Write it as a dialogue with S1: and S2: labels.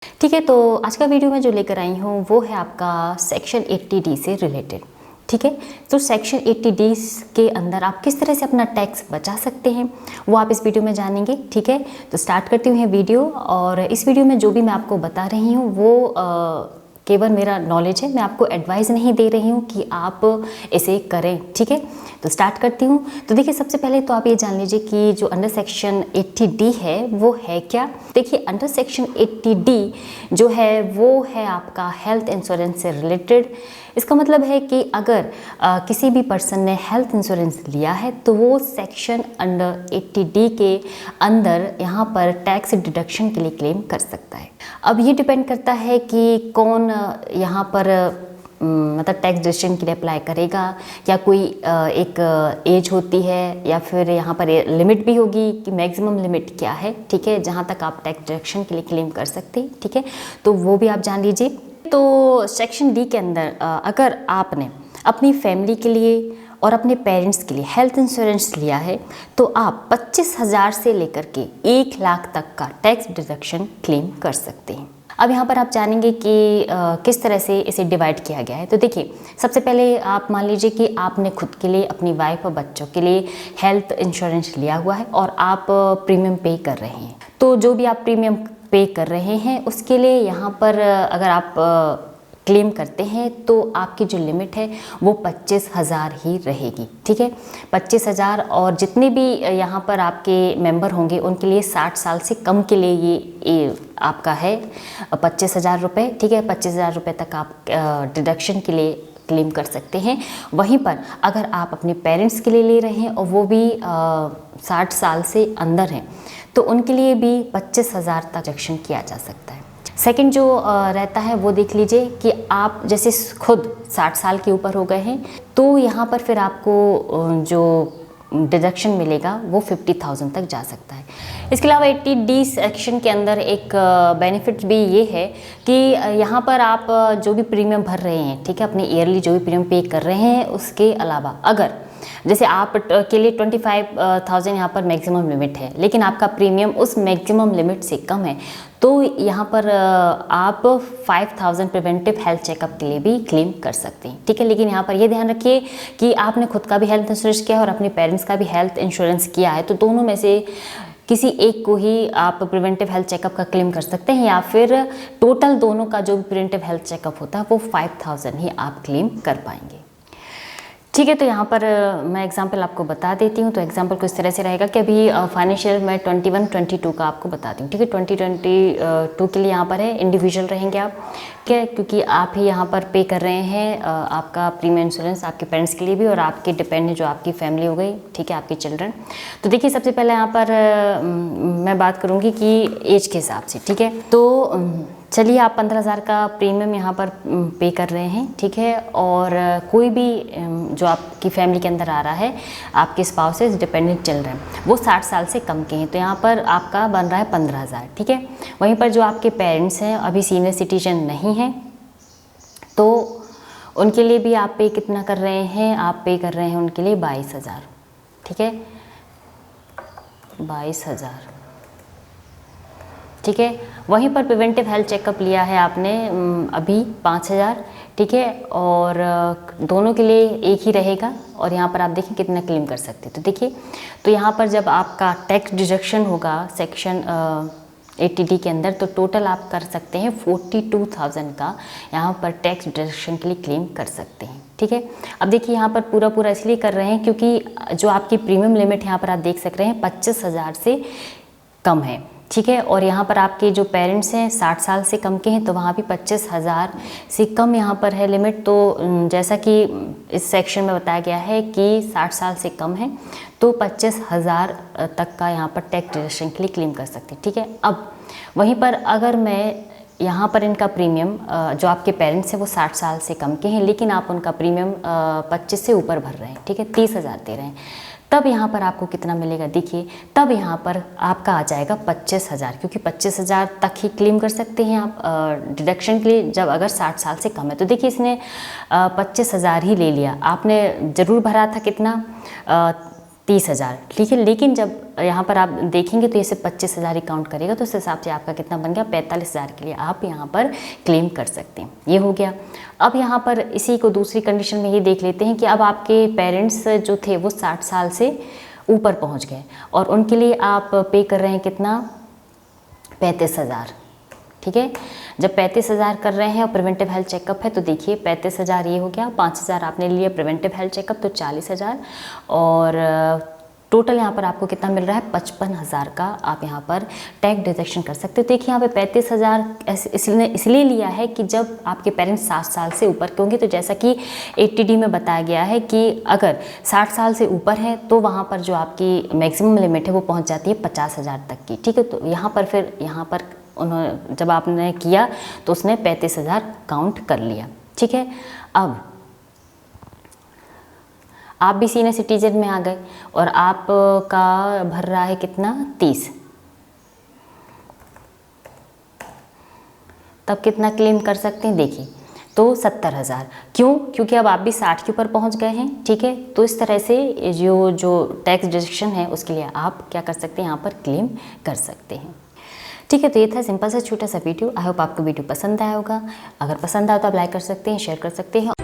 S1: ठीक है, तो आज का वीडियो में जो लेकर आई हूँ वो है आपका सेक्शन 80D से रिलेटेड। ठीक है, तो सेक्शन 80D के अंदर आप किस तरह से अपना टैक्स बचा सकते हैं वो आप इस वीडियो में जानेंगे। ठीक है, तो स्टार्ट करती हूँ ये वीडियो। और इस वीडियो में जो भी मैं आपको बता रही हूँ वो केवल मेरा नॉलेज है, मैं आपको एडवाइस नहीं दे रही हूँ कि आप इसे करें। ठीक है, तो स्टार्ट करती हूँ। तो देखिए, सबसे पहले तो आप ये जान लीजिए कि जो अंडर सेक्शन 80D है वो है क्या। देखिए, अंडर सेक्शन 80D जो है वो है आपका हेल्थ इंश्योरेंस से रिलेटेड। इसका मतलब है कि अगर किसी भी पर्सन ने हेल्थ इंश्योरेंस लिया है तो वो सेक्शन अंडर 80D के अंदर यहाँ पर टैक्स डिडक्शन के लिए क्लेम कर सकता है। अब ये डिपेंड करता है कि कौन यहाँ पर मतलब टैक्स डिडक्शन के लिए अप्लाई करेगा, या कोई एक एज होती है, या फिर यहाँ पर लिमिट भी होगी कि मैक्सिमम लिमिट क्या है। ठीक है, जहाँ तक आप टैक्स डिडक्शन के लिए क्लेम कर सकते हैं। ठीक है, तो वो भी आप जान लीजिए। तो सेक्शन डी के अंदर अगर आपने अपनी फैमिली के लिए और अपने पेरेंट्स के लिए हेल्थ इंश्योरेंस लिया है तो आप 25,000 से लेकर के 1 लाख तक का टैक्स डिडक्शन क्लेम कर सकते हैं। अब यहाँ पर आप जानेंगे कि किस तरह से इसे डिवाइड किया गया है। तो देखिए, सबसे पहले आप मान लीजिए कि आपने खुद के लिए, अपनी वाइफ और बच्चों के लिए हेल्थ इंश्योरेंस लिया हुआ है और आप प्रीमियम पे कर रहे हैं। तो जो भी आप प्रीमियम पे कर रहे हैं उसके लिए यहाँ पर अगर आप क्लेम करते हैं तो आपकी जो लिमिट है वो 25,000 ही रहेगी। ठीक है, 25,000। और जितने भी यहाँ पर आपके मेंबर होंगे उनके लिए 60 साल से कम के लिए ये आपका है 25,000 रुपये। ठीक है, 25,000 रुपये तक आप डिडक्शन के लिए क्लेम कर सकते हैं। वहीं पर अगर आप अपने पेरेंट्स के लिए ले रहे हैं और वो भी 60 साल से अंदर हैं तो उनके लिए भी 25,000 तक डिडक्शन किया जा सकता है। सेकंड जो रहता है वो देख लीजिए कि आप जैसे खुद 60 साल के ऊपर हो गए हैं तो यहाँ पर फिर आपको जो डिडक्शन मिलेगा वो 50,000 तक जा सकता है। इसके अलावा 80D सेक्शन के अंदर एक बेनिफिट भी ये है कि यहाँ पर आप जो भी प्रीमियम भर रहे हैं, ठीक है, अपने ईयरली जो भी प्रीमियम पे कर रहे हैं उसके अलावा अगर जैसे आप के लिए 25,000 यहाँ पर मैक्सिमम लिमिट है लेकिन आपका प्रीमियम उस मैक्सिमम लिमिट से कम है तो यहाँ पर आप 5,000 प्रिवेंटिव हेल्थ चेकअप के लिए भी क्लेम कर सकते हैं। ठीक है, लेकिन यहाँ पर ये ध्यान रखिए कि आपने खुद का भी हेल्थ इंश्योरेंस किया है और अपने पेरेंट्स का भी हेल्थ इंश्योरेंस किया है तो दोनों में से किसी एक को ही आप प्रिवेंटिव हेल्थ चेकअप का क्लेम कर सकते हैं, या फिर टोटल दोनों का जो भी प्रिवेंटिव हेल्थ चेकअप होता है वो 5,000 ही आप क्लेम कर पाएंगे। ठीक है, तो यहाँ पर मैं एग्जांपल आपको बता देती हूँ। तो एग्जांपल कुछ तरह से रहेगा कि अभी फाइनेंशियल मैं 21-22 का आपको बताती हूँ। ठीक है, 2022 के लिए यहाँ पर है इंडिविजुअल रहेंगे आप, क्या, क्योंकि आप ही यहाँ पर पे कर रहे हैं आपका प्रीमियम इंश्योरेंस आपके पेरेंट्स के लिए भी और आपके डिपेंडेंट जो आपकी फैमिली हो गई, ठीक है, आपके चिल्ड्रन। तो देखिए, सबसे पहले यहाँ पर मैं बात करूँगी कि एज के हिसाब से। ठीक है, तो चलिए आप 15,000 का प्रीमियम यहाँ पर पे कर रहे हैं। ठीक है, और कोई भी जो आपकी फैमिली के अंदर आ रहा है, आपके स्पाउसेस डिपेंडेंट चिल्ड्रन वो 60 साल से कम के हैं तो यहाँ पर आपका बन रहा है 15,000। ठीक है, वहीं पर जो आपके पेरेंट्स हैं अभी सीनियर सिटीजन नहीं हैं तो उनके लिए भी आप पे कितना कर रहे हैं, आप पे कर रहे हैं उनके लिए 22,000। ठीक है, 22,000। ठीक है, वहीं पर प्रिवेंटिव हेल्थ चेकअप लिया है आपने अभी 5,000। ठीक है, और दोनों के लिए एक ही रहेगा और यहाँ पर आप देखें कितना क्लेम कर सकते हैं। तो देखिए, तो यहाँ पर जब आपका टैक्स डिडक्शन होगा सेक्शन 80D के अंदर तो टोटल आप कर सकते हैं 42,000 का यहाँ पर टैक्स डिडक्शन के लिए क्लेम कर सकते हैं। ठीक है, अब देखिए यहाँ पर पूरा इसलिए कर रहे हैं क्योंकि जो आपकी प्रीमियम लिमिट यहाँ पर आप देख सक रहे हैं 25,000 से कम है। ठीक है, और यहाँ पर आपके जो पेरेंट्स हैं 60 साल से कम के हैं तो वहाँ भी 25,000 से कम यहाँ पर है लिमिट। तो जैसा कि इस सेक्शन में बताया गया है कि 60 साल से कम है तो 25,000 तक का यहाँ पर टैक्स डिडक्शन के लिए क्लेम कर सकते हैं। ठीक है, अब वहीं पर अगर मैं यहाँ पर इनका प्रीमियम जो आपके पेरेंट्स हैं वो 60 साल से कम के हैं लेकिन आप उनका प्रीमियम 25 से ऊपर भर रहे हैं, ठीक है, 30,000 दे रहे हैं, तब यहाँ पर आपको कितना मिलेगा देखिए, तब यहाँ पर आपका आ जाएगा 25,000, क्योंकि 25,000 तक ही क्लेम कर सकते हैं आप डिडक्शन के लिए जब अगर 60 साल से कम है। तो देखिए इसने 25,000 ही ले लिया, आपने ज़रूर भरा था कितना 30,000, ठीक है। लेकिन जब यहाँ पर आप देखेंगे तो ये सिर्फ 25,000 ही काउंट करेगा, तो उस हिसाब से आपका कितना बन गया, 45,000 के लिए आप यहाँ पर क्लेम कर सकते हैं। ये हो गया। अब यहाँ पर इसी को दूसरी कंडीशन में ये देख लेते हैं कि अब आपके पेरेंट्स जो थे वो 60 साल से ऊपर पहुँच गए और उनके लिए आप पे कर रहे हैं कितना, 35,000, ठीक है। जब 35,000 कर रहे हैं और प्रिवेंटिव हेल्थ चेकअप है तो देखिए 35,000 ये हो गया, 5,000 आपने लिया प्रिवेंटिव हेल्थ चेकअप तो 40,000, और टोटल यहाँ पर आपको कितना मिल रहा है, 55,000 का आप यहाँ पर टैक्स डिडक्शन कर सकते हो। देखिए यहाँ पे 35,000 इसलिए लिया है कि जब आपके पेरेंट्स 60 साल से ऊपर के होंगे, तो जैसा कि 80D में बताया गया है कि अगर 60 साल से ऊपर है तो वहाँ पर जो आपकी मैक्सिमम लिमिट है वो पहुँच जाती है 50,000 तक की, ठीक है। तो यहाँ पर फिर यहाँ पर उन्होंने जब आपने किया तो उसने 35,000 काउंट कर लिया, ठीक है। अब आप भी सीनियर सिटीजन में आ गए और आपका भर रहा है कितना, 30, तब कितना क्लेम कर सकते हैं, देखिए तो 70,000। क्यों? क्योंकि अब आप भी 60 के ऊपर पहुंच गए हैं, ठीक है। तो इस तरह से जो टैक्स डिडक्शन है उसके लिए आप क्या कर सकते हैं, यहाँ पर क्लेम कर सकते हैं, ठीक है। तो ये था सिंपल सा छोटा सा वीडियो। आई होप आपको वीडियो पसंद आया होगा। अगर पसंद आया तो आप लाइक कर सकते हैं, शेयर कर सकते हैं।